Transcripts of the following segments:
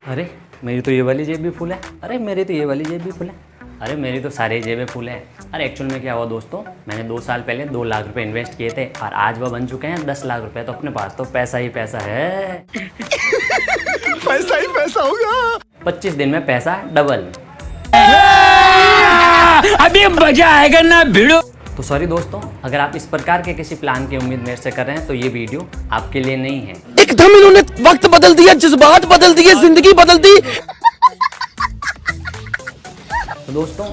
अरे मेरी तो ये वाली जेब भी फुल है। अरे मेरी तो ये वाली जेब भी फुल है। अरे मेरी तो सारी जेबें फुल है। अरे एक्चुअल में क्या हुआ दोस्तों, मैंने 2 साल पहले 2 लाख रुपए इन्वेस्ट किए थे और आज वह बन चुके हैं 10 लाख रुपए। तो अपने पास तो पैसा ही पैसा है। पैसा ही पैसा होगा। 25 दिन में पैसा डबल। अभी मजा आएगा ना भिड़ो। तो सॉरी दोस्तों, अगर आप इस प्रकार के किसी प्लान की उम्मीद मेरे से कर रहे हैं तो ये वीडियो आपके लिए नहीं है। एकदम इन्होंने वक्त बदल दिया, जज्बात बदल दिए, जिंदगी बदल दी। तो दोस्तों,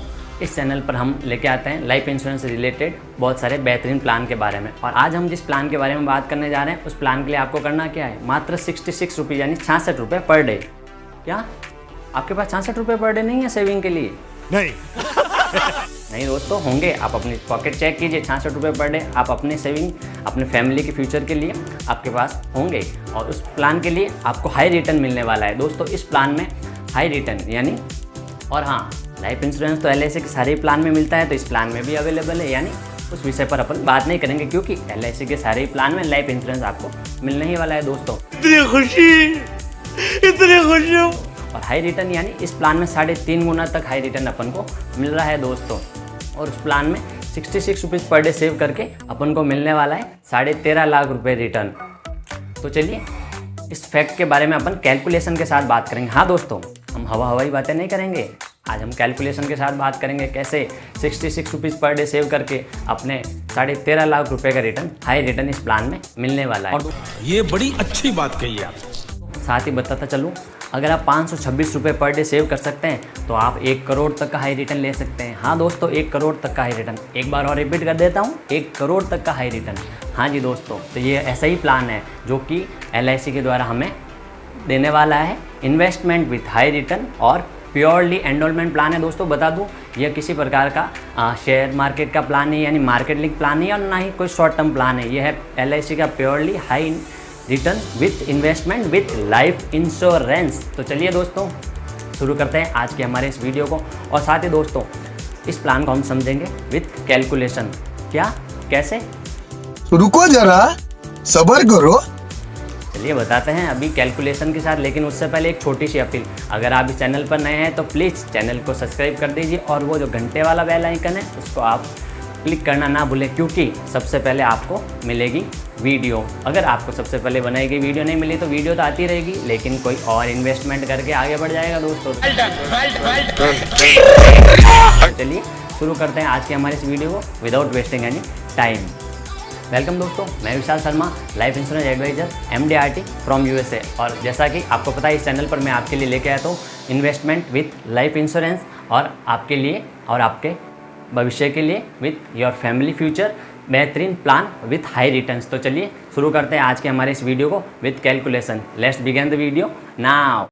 इस चैनल पर हम लेके आते हैं लाइफ इंश्योरेंस से रिलेटेड बहुत सारे बेहतरीन प्लान के बारे में। और आज हम जिस प्लान के बारे में बात करने जा रहे हैं उस प्लान के लिए आपको करना क्या है, मात्र 66 रुपये यानी 66 रुपये पर डे। क्या आपके पास 66 रुपये पर डे नहीं है सेविंग के लिए? नहीं नहीं दोस्तों, होंगे। आप अपनी पॉकेट चेक कीजिए, 66 रुपये पर डे आप अपने सेविंग, अपने फैमिली के फ्यूचर के लिए आपके पास होंगे। और उस प्लान के लिए आपको हाई रिटर्न मिलने वाला है दोस्तों। इस प्लान में हाई रिटर्न यानी, और हाँ, लाइफ इंश्योरेंस तो LIC के सारे प्लान में मिलता है, तो इस प्लान में भी अवेलेबल है। यानी उस विषय पर अपन बात नहीं करेंगे क्योंकि LIC के सारे प्लान में लाइफ इंश्योरेंस आपको मिलने ही वाला है दोस्तों। इतनी खुशी। और हाई रिटर्न यानी इस प्लान में 3.5 गुना तक हाई रिटर्न अपन को मिल रहा है दोस्तों। और उस प्लान में 66 रुपीज़ पर डे सेव करके अपन को मिलने वाला है 13.5 लाख रुपए रिटर्न। तो चलिए इस फैक्ट के बारे में अपन कैलकुलेशन के साथ बात करेंगे। हाँ दोस्तों, हम हवाई बातें नहीं करेंगे। आज हम कैलकुलेशन के साथ बात करेंगे कैसे 66 रुपीज़ पर डे सेव करके अपने 13.5 लाख रुपए का रिटर्न, हाई रिटर्न इस प्लान में मिलने वाला है। ये बड़ी अच्छी बात कही आप। साथ ही बताता चलूँ, अगर आप 526 रुपये पर डे सेव कर सकते हैं तो आप 1 करोड़ तक का हाई रिटर्न ले सकते हैं। हाँ दोस्तों, 1 करोड़ तक का हाई रिटर्न। एक बार और रिपीट कर देता हूँ, 1 करोड़ तक का हाई रिटर्न। हाँ जी दोस्तों, तो ये ऐसा ही प्लान है जो कि LIC के द्वारा हमें देने वाला है। इन्वेस्टमेंट विथ हाई रिटर्न और प्योरली एंडोलमेंट प्लान है दोस्तों। बता दूँ, यह किसी प्रकार का शेयर मार्केट का प्लान नहीं, यानी मार्केट लिंक प्लान नहीं, और ना ही कोई शॉर्ट टर्म प्लान है। यह है LIC का purely high return with investment with life insurance. तो चलिए दोस्तों शुरू करते हैं आज के हमारे इस वीडियो को। और साथ ही दोस्तों, इस प्लान को हम समझेंगे विथ कैलकुलेशन। क्या, कैसे? रुको जरा, सब्र करो। चलिए बताते हैं अभी कैलकुलेशन के साथ। लेकिन उससे पहले एक छोटी सी अपील, अगर आप इस चैनल पर नए हैं तो प्लीज़ चैनल को सब्सक्राइब कर दीजिए और वो जो घंटे वाला बेल आइकन है उसको आप क्लिक करना ना भूलें, क्योंकि सबसे पहले आपको मिलेगी वीडियो। अगर आपको सबसे पहले बनाई गई वीडियो नहीं मिली तो वीडियो तो आती रहेगी, लेकिन कोई और इन्वेस्टमेंट करके आगे बढ़ जाएगा दोस्तों। चलिए शुरू करते हैं आज के हमारे इस वीडियो को without wasting any time. Welcome दोस्तों, मैं Vishal Sharma, life insurance advisor MDRT from USA। और जैसा कि आपको पता है, इस चैनल पर मैं आपके लिए लेके आता हूँ इन्वेस्टमेंट विथ लाइफ इंश्योरेंस, और आपके लिए और आपके भविष्य के लिए विथ योर फैमिली फ्यूचर बेहतरीन प्लान विथ हाई रिटर्न्स। तो चलिए शुरू करते हैं आज के हमारे इस वीडियो को with calculation. Let's begin the video now.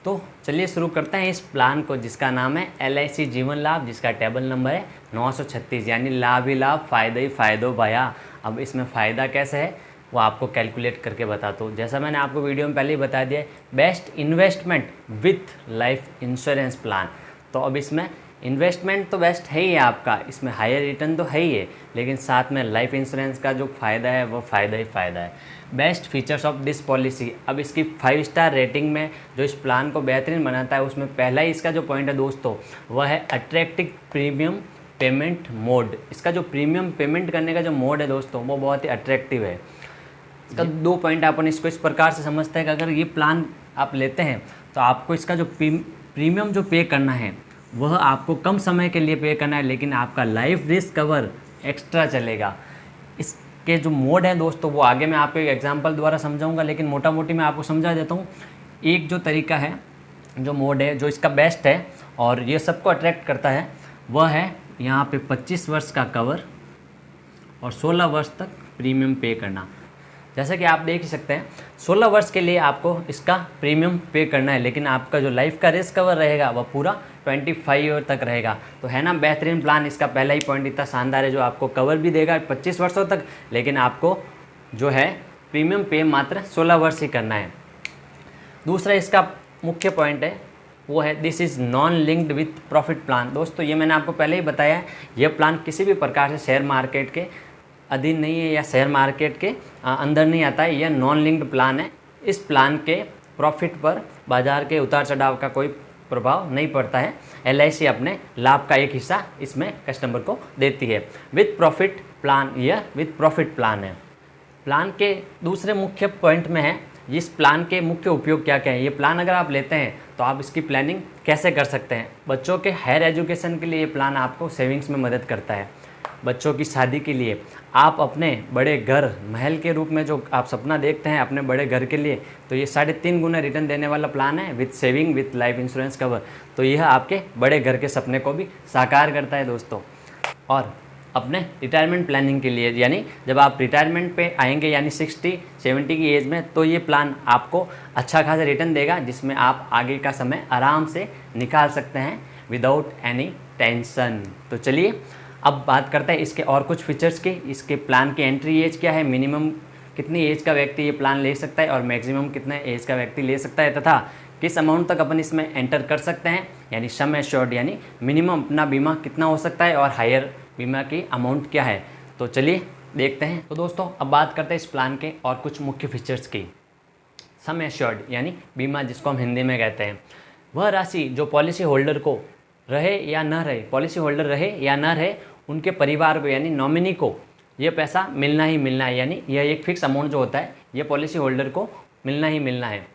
तो चलिए शुरू करते हैं इस प्लान को जिसका नाम है LIC जीवन लाभ, जिसका टेबल नंबर है 936, यानी लाभ ही लाभ, फ़ायदा ही फ़ायदो भया। अब इसमें फ़ायदा कैसे है वो आपको कैलकुलेट करके बताता हूँ। जैसा मैंने आपको वीडियो में पहले ही बता दिया है, best investment with life insurance plan. तो अब इसमें इन्वेस्टमेंट तो बेस्ट है ही है आपका, इसमें हायर रिटर्न तो है ही है, लेकिन साथ में लाइफ इंश्योरेंस का जो फ़ायदा है वो फ़ायदा ही फ़ायदा है। Best features of this policy, अब इसकी 5 स्टार रेटिंग में जो इस प्लान को बेहतरीन बनाता है उसमें पहला ही इसका जो पॉइंट है दोस्तों वह है अट्रैक्टिव प्रीमियम पेमेंट मोड। इसका जो प्रीमियम पेमेंट करने का जो मोड है दोस्तों वो बहुत ही अट्रैक्टिव है। इसका 2 पॉइंट अपन इसको इस प्रकार से समझते हैं कि अगर ये प्लान आप लेते हैं तो आपको इसका जो प्रीमियम जो पे करना है वह आपको कम समय के लिए पे करना है, लेकिन आपका लाइफ रिस्क कवर एक्स्ट्रा चलेगा। इसके जो मोड है दोस्तों वो आगे मैं आपको एक एग्जांपल द्वारा समझाऊंगा, लेकिन मोटा मोटी मैं आपको समझा देता हूँ। एक जो तरीका है, जो मोड है, जो इसका बेस्ट है और ये सबको अट्रैक्ट करता है, वह है यहाँ पे 25 वर्ष का कवर और 16 वर्ष तक प्रीमियम पे करना। जैसा कि आप देख ही सकते हैं, 16 वर्ष के लिए आपको इसका प्रीमियम पे करना है, लेकिन आपका जो लाइफ का रिस्क कवर रहेगा वह पूरा 25 ईयर तक रहेगा। तो है ना बेहतरीन प्लान। इसका पहला ही पॉइंट इतना शानदार है, जो आपको कवर भी देगा 25 वर्षों तक, लेकिन आपको जो है प्रीमियम पे मात्र 16 वर्ष ही करना है। दूसरा इसका मुख्य पॉइंट है वो है this is non linked with profit plan. दोस्तों ये मैंने आपको पहले ही बताया है, यह प्लान किसी भी प्रकार से शेयर मार्केट के अधीन नहीं है या शेयर मार्केट के अंदर नहीं आता है। यह नॉन लिंक्ड प्लान है। इस प्लान के प्रॉफिट पर बाजार के उतार चढ़ाव का कोई प्रभाव नहीं पड़ता है। LIC अपने लाभ का एक हिस्सा इसमें कस्टमर को देती है। विथ प्रॉफिट प्लान, यह विथ प्रॉफिट प्लान है। प्लान के दूसरे मुख्य पॉइंट में है इस प्लान के मुख्य उपयोग क्या क्या है। ये प्लान अगर आप लेते हैं तो आप इसकी प्लानिंग कैसे कर सकते हैं। बच्चों के हायर एजुकेशन के लिए ये प्लान आपको सेविंग्स में मदद करता है। बच्चों की शादी के लिए, आप अपने बड़े घर महल के रूप में जो आप सपना देखते हैं अपने बड़े घर के लिए, तो ये 3.5 गुना रिटर्न देने वाला प्लान है with saving with life insurance cover. तो यह आपके बड़े घर के सपने को भी साकार करता है दोस्तों। और अपने रिटायरमेंट प्लानिंग के लिए, यानी जब आप रिटायरमेंट पे आएंगे यानी 60-70 की एज में, तो ये प्लान आपको अच्छा खासा रिटर्न देगा जिसमें आप आगे का समय आराम से निकाल सकते हैं विदाउट एनी टेंशन। तो चलिए अब बात करते हैं इसके और कुछ फीचर्स की। इसके प्लान की एंट्री एज क्या है, मिनिमम कितनी एज का व्यक्ति ये प्लान ले सकता है और मैक्सिमम कितने एज का व्यक्ति ले सकता है, तथा किस अमाउंट तक अपन इसमें एंटर कर सकते हैं, यानी सम एश्योर्ड यानी मिनिमम अपना बीमा कितना हो सकता है और हायर बीमा की अमाउंट क्या है। तो चलिए देखते हैं। तो दोस्तों अब बात करते हैं इस प्लान के और कुछ मुख्य फीचर्स की। सम एश्योर्ड यानी बीमा जिसको हम हिंदी में कहते हैं, वह राशि जो पॉलिसी होल्डर को रहे या न रहे, पॉलिसी होल्डर रहे या न रहे, उनके परिवार को यानी नॉमिनी को ये पैसा मिलना ही मिलना है। यानी यह एक फिक्स अमाउंट जो होता है ये पॉलिसी होल्डर को मिलना ही मिलना है।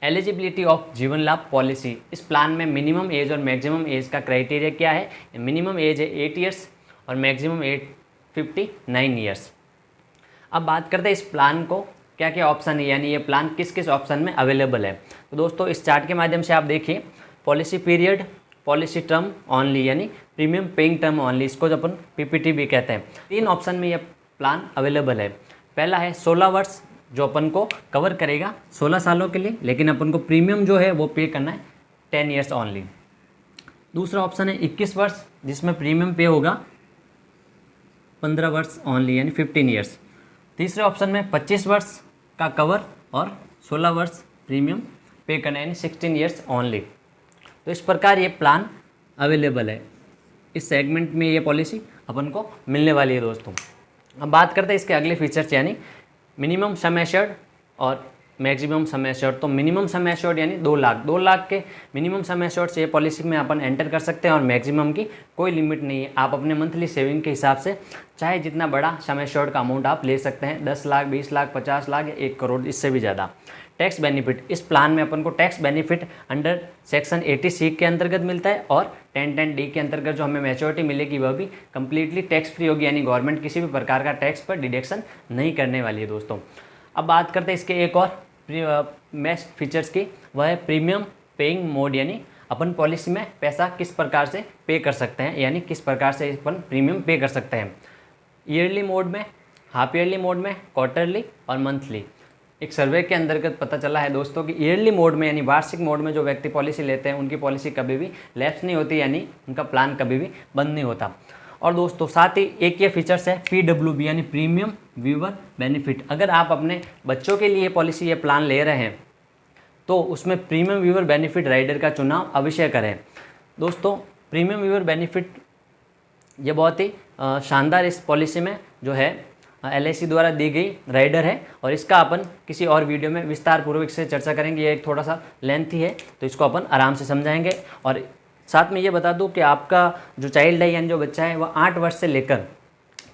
एलिजिबिलिटी ऑफ जीवन लाभ पॉलिसी, इस प्लान में मिनिमम एज और मैक्सिमम एज का क्राइटेरिया क्या है। मिनिमम एज है 8 ईयर्स और मैक्सिमम एज 59 ईयर्स। अब बात करते हैं इस प्लान को क्या क्या ऑप्शन है, यानी ये प्लान किस किस ऑप्शन में अवेलेबल है। तो दोस्तों इस चार्ट के माध्यम से आप देखिए, policy period, policy term only यानी प्रीमियम पेइंग टर्म ऑनली, इसको जो अपन PPT भी कहते हैं। 3 ऑप्शन में यह प्लान अवेलेबल है। पहला है 16 वर्ष जो अपन को कवर करेगा 16 सालों के लिए, लेकिन अपन को प्रीमियम जो है वो पे करना है 10 ईयर्स ऑनली। दूसरा ऑप्शन है 21 वर्ष जिसमें प्रीमियम पे होगा 15 वर्ष ऑनली यानी 15 ईयर्स। तीसरे ऑप्शन में 25 वर्ष का कवर और 16 वर्ष प्रीमियम पे करना यानी 16 ईयर्स ऑनली। तो इस प्रकार ये प्लान अवेलेबल है। इस सेगमेंट में ये पॉलिसी अपन को मिलने वाली है दोस्तों। अब बात करते हैं इसके अगले फीचर्स, यानी मिनिमम सम एश्योर्ड और मैक्सिमम सम एश्योर्ड। तो मिनिमम सम एश्योर्ड यानी 2 लाख के मिनिमम सम एश्योर्ड से ये पॉलिसी में अपन एंटर कर सकते हैं और मैक्सिमम की कोई लिमिट नहीं है। आप अपने मंथली सेविंग के हिसाब से चाहे जितना बड़ा सम एश्योर्ड का अमाउंट आप ले सकते हैं, 10 लाख, 20 लाख, 50 लाख या 1 करोड़, इससे भी ज़्यादा। टैक्स बेनिफिट, इस प्लान में अपन को tax benefit under section 80C के अंतर्गत मिलता है और 10(10)D के अंतर्गत जो हमें मैच्योरिटी मिलेगी वह भी कम्प्लीटली टैक्स फ्री होगी, यानी गवर्नमेंट किसी भी प्रकार का टैक्स पर डिडक्शन नहीं करने वाली है दोस्तों। अब बात करते हैं इसके एक और बेस्ट फीचर्स की, वह है प्रीमियम पेइंग मोड, यानी अपन पॉलिसी में पैसा किस प्रकार से पे कर सकते हैं, यानी किस प्रकार से अपन प्रीमियम पे कर सकते हैं। ईयरली मोड में, हाफ ईयरली मोड में, क्वार्टरली और मंथली। एक सर्वे के अंतर्गत पता चला है दोस्तों कि ईयरली मोड में यानी वार्षिक मोड में जो व्यक्ति पॉलिसी लेते हैं उनकी पॉलिसी कभी भी लैप्स नहीं होती, यानी उनका प्लान कभी भी बंद नहीं होता। और दोस्तों साथ ही एक ये फीचर्स है PWB यानी प्रीमियम व्यूअर बेनिफिट। अगर आप अपने बच्चों के लिए पॉलिसी ये प्लान ले रहे हैं तो उसमें प्रीमियम व्यूअर बेनिफिट राइडर का चुनाव अवश्य करें। दोस्तों प्रीमियम व्यूअर बेनिफिट ये बहुत ही शानदार इस पॉलिसी में जो है LIC द्वारा दी गई राइडर है और इसका अपन किसी और वीडियो में विस्तार पूर्वक से चर्चा करेंगे। ये एक थोड़ा सा लेंथी है तो इसको अपन आराम से समझाएंगे। और साथ में ये बता दूं कि आपका जो चाइल्ड है यानी जो बच्चा है वह 8 वर्ष से लेकर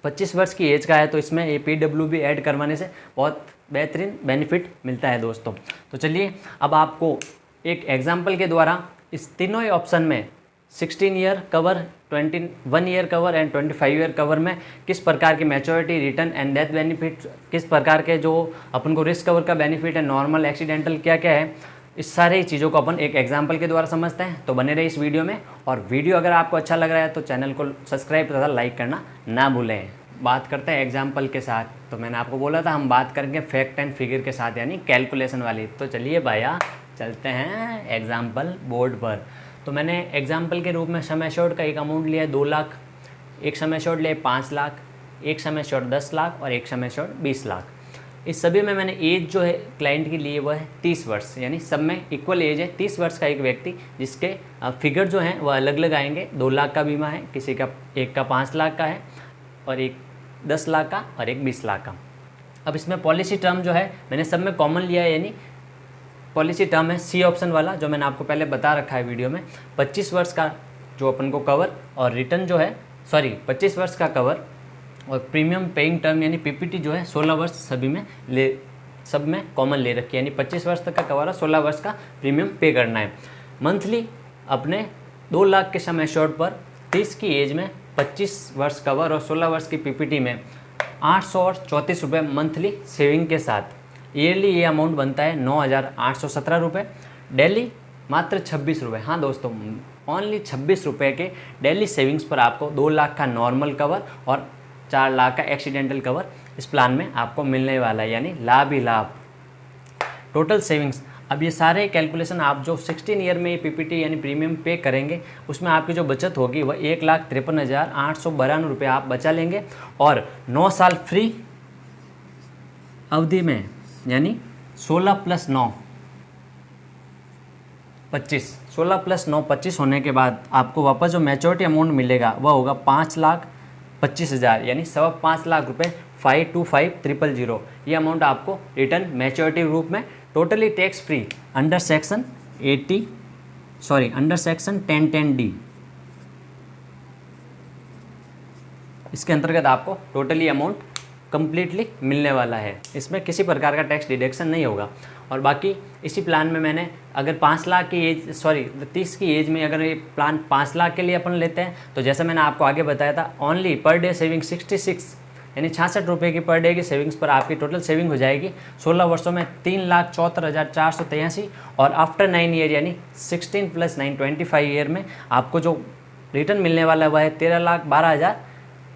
25 वर्ष की एज का है, तो इसमें ये PWB ऐड करवाने से बहुत बेहतरीन बेनिफिट मिलता है दोस्तों। तो चलिए अब आपको एक एग्जाम्पल के द्वारा इस तीनों ही ऑप्शन में 16 year cover, 21 year cover and 25 year cover में किस प्रकार की maturity, return and death benefit, किस प्रकार के जो अपन को रिस्क कवर का बेनिफिट है, नॉर्मल, एक्सीडेंटल क्या क्या है, इस सारे चीज़ों को अपन एक एग्जाम्पल के द्वारा समझते हैं। तो बने रहे इस वीडियो में, और वीडियो अगर आपको अच्छा लग रहा है तो चैनल को सब्सक्राइब तथा लाइक करना ना भूलें। बात करते हैं एग्जाम्पल के साथ। तो मैंने आपको बोला था हम बात करेंगे फैक्ट एंड फिगर के साथ यानी कैलकुलेशन वाली। तो चलिए भैया चलते हैं एग्जाम्पल बोर्ड पर। तो मैंने एग्जाम्पल के रूप में सम एश्योर्ड का एक अमाउंट लिया है 2 लाख, एक सम एश्योर्ड लिया 5 लाख, एक सम एश्योर्ड 10 लाख और एक सम एश्योर्ड 20 लाख। इस सभी में मैंने एज जो है क्लाइंट की लिए वह है 30 वर्ष, यानी सब में इक्वल एज है 30 वर्ष का एक व्यक्ति, जिसके फिगर जो हैं वह अलग अलग आएंगे। 2 लाख का बीमा है, किसी का एक का 5 लाख का है और एक 10 लाख का और एक 20 लाख का। अब इसमें पॉलिसी टर्म जो है मैंने सब में कॉमन लिया है, यानी पॉलिसी टर्म है सी ऑप्शन वाला, जो मैंने आपको पहले बता रखा है वीडियो में। 25 वर्ष का जो अपन को कवर और रिटर्न जो है 25 वर्ष का कवर और प्रीमियम पेइंग टर्म यानी पीपीटी जो है 16 वर्ष सब में कॉमन ले रखी है, यानी 25 वर्ष तक का कवर और 16 वर्ष का प्रीमियम पे करना है। मंथली अपने 2 लाख के सम एश्योर्ड पर 30 की एज में 25 वर्ष कवर और 16 वर्ष की पीपीटी में 834 रुपये मंथली सेविंग के साथ ईयरली ये अमाउंट बनता है 9,817 रुपये। डेली मात्र 26 रुपये, हाँ दोस्तों ओनली 26 रुपये के डेली सेविंग्स पर आपको 2 लाख का नॉर्मल कवर और 4 लाख का एक्सीडेंटल कवर इस प्लान में आपको मिलने वाला है, यानी लाभ ही लाभ। टोटल सेविंग्स, अब ये सारे कैलकुलेशन आप जो 16 ईयर में ये पीपीटी यानी प्रीमियम पे करेंगे उसमें आपकी जो बचत होगी वह 1,53,892 रुपये आप बचा लेंगे। और 9 साल फ्री अवधि में यानी 16 + 9 25, 16 + 9 25 होने के बाद आपको वापस जो मैच्योरिटी अमाउंट मिलेगा वह होगा 5,25,000 यानी 5.25 लाख रुपये 525,000 ये अमाउंट आपको रिटर्न मैच्योरिटी रूप में totally tax free under section 1010D इसके अंतर्गत आपको टोटली अमाउंट कम्प्लीटली मिलने वाला है। इसमें किसी प्रकार का टैक्स डिडक्शन नहीं होगा। और बाकी इसी प्लान में मैंने अगर 5 लाख की एज 30 की एज में अगर ये प्लान 5 लाख के लिए अपन लेते हैं तो जैसा मैंने आपको आगे बताया था ओनली पर डे सेविंग 66 यानी 66 रुपये की पर डे की सेविंग्स पर आपकी टोटल सेविंग हो जाएगी 16 वर्षों में 3,74,483 और आफ्टर 9 ईयर यानी 16 + 9 25 ईयर में आपको जो रिटर्न मिलने वाला है वह है 13,12,000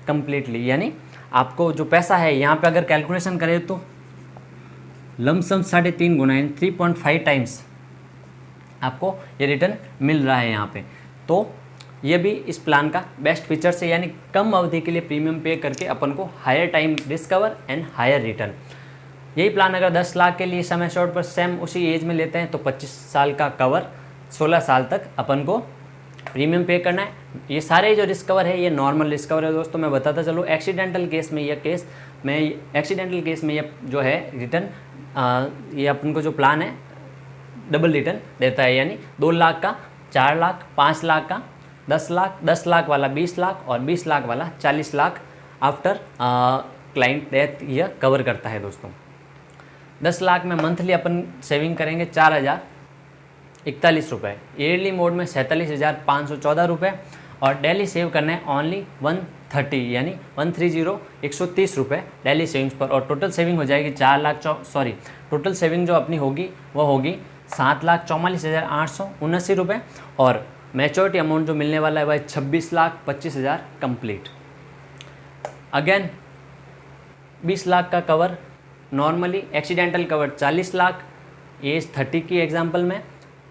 कम्प्लीटली। यानी आपको जो पैसा है यहाँ पे अगर कैलकुलेशन करें तो लमसम 3.5 गुना 3.5 टाइम्स आपको ये रिटर्न मिल रहा है यहाँ पे। तो ये भी इस प्लान का बेस्ट फीचर है, यानी कम अवधि के लिए प्रीमियम पे करके अपन को higher time discover and higher return. यही प्लान अगर 10 लाख के लिए सम एश्योर्ड पर सेम उसी एज में लेते हैं तो 25 साल का कवर 16 साल तक अपन को प्रीमियम पे करना है। ये सारे जो रिस्क कवर है ये नॉर्मल रिस्क कवर है दोस्तों। मैं बताता चलूँ एक्सीडेंटल केस में ये जो है रिटर्न ये अपन को जो प्लान है डबल रिटर्न देता है, यानी 2 लाख का 4 लाख, 5 लाख का 10 लाख, 10 लाख वाला 20 लाख और 20 लाख वाला 40 लाख आफ्टर क्लाइंट डेथ यह कवर करता है दोस्तों। 10 लाख में मंथली अपन सेविंग करेंगे 4,041 रुपये, ईयरली मोड में 47,514 रुपये और डेली सेव करना है ओनली 130 यानी 130 रुपये डेली सेविंग्स पर। और टोटल सेविंग हो जाएगी टोटल सेविंग जो अपनी होगी वह होगी 7,44,879 रुपये और मैच्योरिटी अमाउंट जो मिलने वाला है वह 26,25,000 कंप्लीट। अगेन 20 लाख का cover normally, accidental cover 40 lakh age 30 की एग्जांपल में,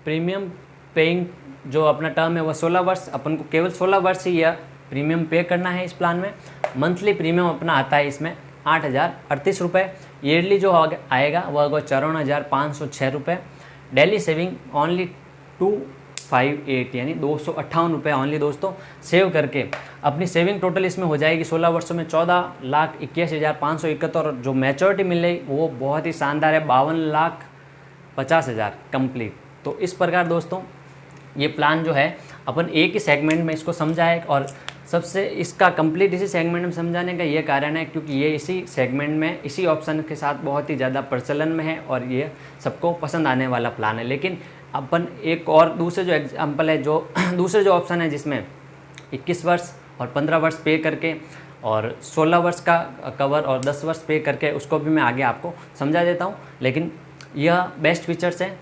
प्रीमियम पेइंग जो अपना टर्म है वह 16 वर्ष, अपन को केवल 16 वर्ष ही यह प्रीमियम पे करना है इस प्लान में। मंथली प्रीमियम अपना आता है इसमें 8,038 रुपये, ईयरली जो आएगा वह होगा 54,506 रुपये, डेली सेविंग ओनली 258 यानी 258 रुपये ओनली दोस्तों सेव करके अपनी सेविंग टोटल इसमें हो जाएगी 16 वर्षों में 14,81,571 और जो मैच्योरिटी मिल रही वो बहुत ही शानदार है 52,50,000 कंप्लीट। तो इस प्रकार दोस्तों ये प्लान जो है अपन एक ही सेगमेंट में इसको समझा है और सबसे इसका कंप्लीट इसी सेगमेंट में समझाने का ये कारण है क्योंकि ये इसी सेगमेंट में इसी ऑप्शन के साथ बहुत ही ज़्यादा प्रचलन में है और ये सबको पसंद आने वाला प्लान है। लेकिन अपन एक और दूसरे जो एग्जाम्पल है दूसरे जो ऑप्शन है जिसमें 21 वर्ष और 15 वर्ष पे करके और 16 वर्ष का कवर और 10 वर्ष पे करके उसको भी मैं आगे आपको समझा देता हूँ। लेकिन यह बेस्ट फीचर्स है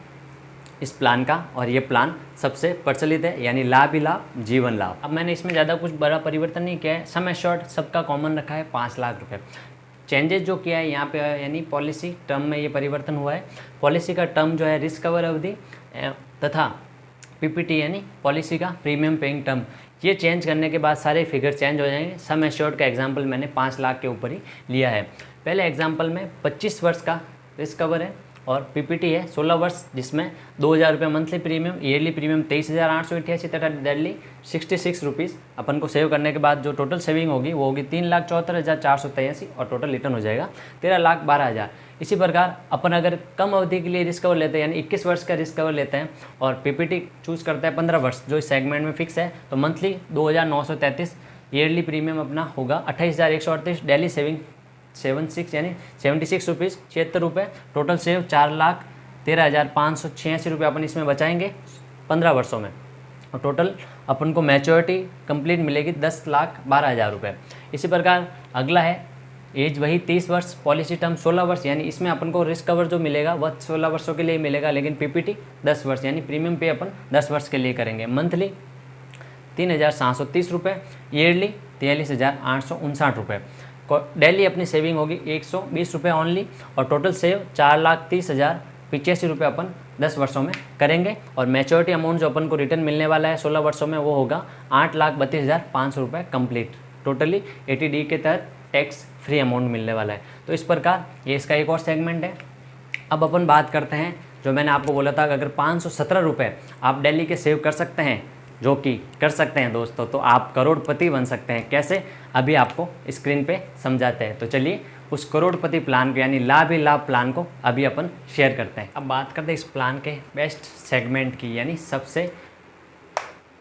इस प्लान का और ये प्लान सबसे प्रचलित है यानी लाभ ही लाभ जीवन लाभ। अब मैंने इसमें ज़्यादा कुछ बड़ा परिवर्तन नहीं किया है, सम एश्योर्ड सबका कॉमन रखा है 5 लाख रुपए। चेंजेस जो किया है यहाँ पे यानी पॉलिसी टर्म में ये परिवर्तन हुआ है। पॉलिसी का टर्म जो है रिस्क कवर अवधि तथा पीपीटी यानी पॉलिसी का प्रीमियम पेइंग टर्म, ये चेंज करने के बाद सारे फिगर चेंज हो जाएंगे। सम एश्योर्ड का एग्जाम्पल मैंने 5 लाख के ऊपर ही लिया है। पहले एग्जाम्पल में 25 वर्ष का रिस्क कवर है और पीपीटी है 16 वर्ष, जिसमें 2,000 रुपये मंथली प्रीमियम, ईयरली प्रीमियम 23,888 तथा डेली 66 रुपीज़ अपन को सेव करने के बाद जो टोटल सेविंग होगी वो होगी 3,74,483 और टोटल रिटर्न हो जाएगा 13,12,000। इसी प्रकार अपन अगर कम अवधि के लिए रिस्क कवर लेते हैं यानी 21 वर्ष का रिस्क कवर लेते हैं और पीपीटी चूज़ करते हैं 15 वर्ष जो इस सेगमेंट में फिक्स है, तो मंथली 2,933, ईयरली प्रीमियम अपना होगा 28,138, डेली सेविंग 76 यानी 76 रुपीज़ 76 रुपये, टोटल सेव 4,13,586 रुपये अपन इसमें बचाएंगे 15 वर्षों में, और टोटल अपन को मैच्योरिटी कंप्लीट मिलेगी 10,12,000 रुपये। इसी प्रकार अगला है एज वही 30 वर्ष, पॉलिसी टर्म 16 वर्ष, यानी इसमें अपन को रिस्क कवर जो मिलेगा वह 16 वर्षों के लिए मिलेगा, लेकिन पीपीटी 10 वर्ष यानी प्रीमियम पे अपन 10 वर्ष के लिए करेंगे। मंथली 3,730 रुपये, ईयरली 43,859 रुपये, डेली अपनी सेविंग होगी 120 रुपये ओनली, और टोटल सेव 4,30,085 रुपये अपन 10 वर्षों में करेंगे। और मैच्योरिटी अमाउंट जो अपन को रिटर्न मिलने वाला है 16 वर्षों में वो होगा 8,32,500 रुपये कंप्लीट, टोटली 80D के तहत टैक्स फ्री अमाउंट मिलने वाला है। तो इस प्रकार ये इसका एक और सेगमेंट है। अब अपन बात करते हैं जो मैंने आपको बोला था, अगर 517 रुपये आप डेली के सेव कर सकते हैं, जो कि कर सकते हैं दोस्तों, तो आप करोड़पति बन सकते हैं। कैसे, अभी आपको स्क्रीन पे समझाते हैं। तो चलिए उस करोड़पति प्लान को यानी लाभ ही लाभ प्लान को अभी अपन शेयर करते हैं। अब बात करते हैं इस प्लान के बेस्ट सेगमेंट की, यानी सबसे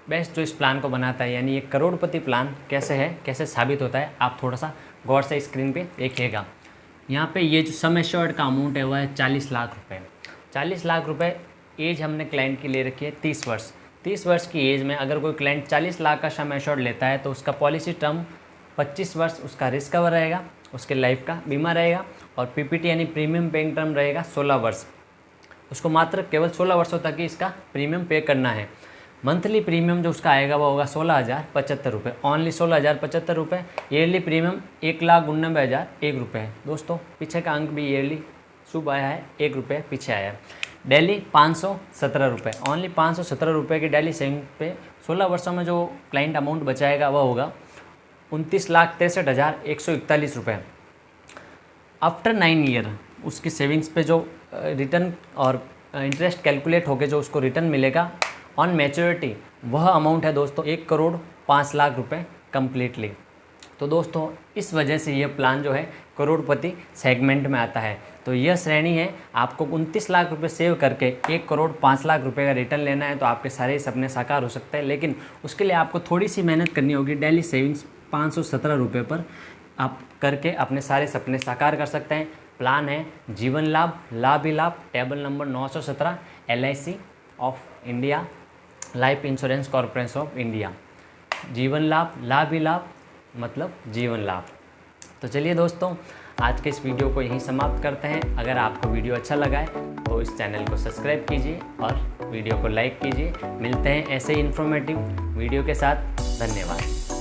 बेस्ट जो इस प्लान को बनाता है, यानी ये करोड़पति प्लान कैसे है, कैसे साबित होता है, आप थोड़ा सा गौर से स्क्रीन पे देखिएगा। यहाँ पे ये जो सम एश्योर्ड का अमाउंट है वह है 40 लाख रुपए। 40 लाख रुपए एज हमने क्लाइंट की ले रखी है 30 वर्ष। 30 वर्ष की एज में अगर कोई क्लाइंट 40 लाख का सम एश्योर्ड लेता है तो उसका पॉलिसी टर्म 25 वर्ष उसका रिस्क कवर रहेगा, उसके लाइफ का बीमा रहेगा, और पीपीटी यानी प्रीमियम पेइंग टर्म रहेगा 16 वर्ष। उसको मात्र केवल 16 वर्षों तक ही इसका प्रीमियम पे करना है। मंथली प्रीमियम जो उसका आएगा वो होगा 16,075 रुपये, ओनली 16,075 रुपये। ईयरली प्रीमियम 1,99,001 रुपये। दोस्तों पीछे का अंक भी ईयरली शुभ आया है, 1 रुपये पीछे आया है। डेली 517 रुपये, ओनली 517 रुपये की डेली सेविंग पे 16 वर्षों में जो क्लाइंट अमाउंट बचाएगा वह होगा 29,63,141 रुपये। आफ्टर 9 ईयर उसकी सेविंग्स पे जो रिटर्न और इंटरेस्ट कैलकुलेट होकर जो उसको रिटर्न मिलेगा ऑन मैच्योरिटी, वह अमाउंट है दोस्तों 1,05,00,000 रुपये कम्प्लीटली। तो दोस्तों इस वजह से ये प्लान जो है करोड़पति सेगमेंट में आता है। तो यह श्रेणी है, आपको 29 लाख रुपए सेव करके 1,05,00,000 रुपये का रिटर्न लेना है तो आपके सारे सपने साकार हो सकते हैं, लेकिन उसके लिए आपको थोड़ी सी मेहनत करनी होगी। डेली सेविंग्स 517 रुपये पर आप करके अपने सारे सपने साकार कर सकते हैं। प्लान है जीवन लाभ, लाभ ही लाभ, table number 917, LIC of India, life insurance corporation of India. जीवन लाभ, लाभ ही लाभ मतलब जीवन लाभ। तो चलिए दोस्तों आज के इस वीडियो को यहीं समाप्त करते हैं। अगर आपको वीडियो अच्छा लगा है तो इस चैनल को सब्सक्राइब कीजिए और वीडियो को लाइक कीजिए। मिलते हैं ऐसे ही इन्फॉर्मेटिव वीडियो के साथ। धन्यवाद।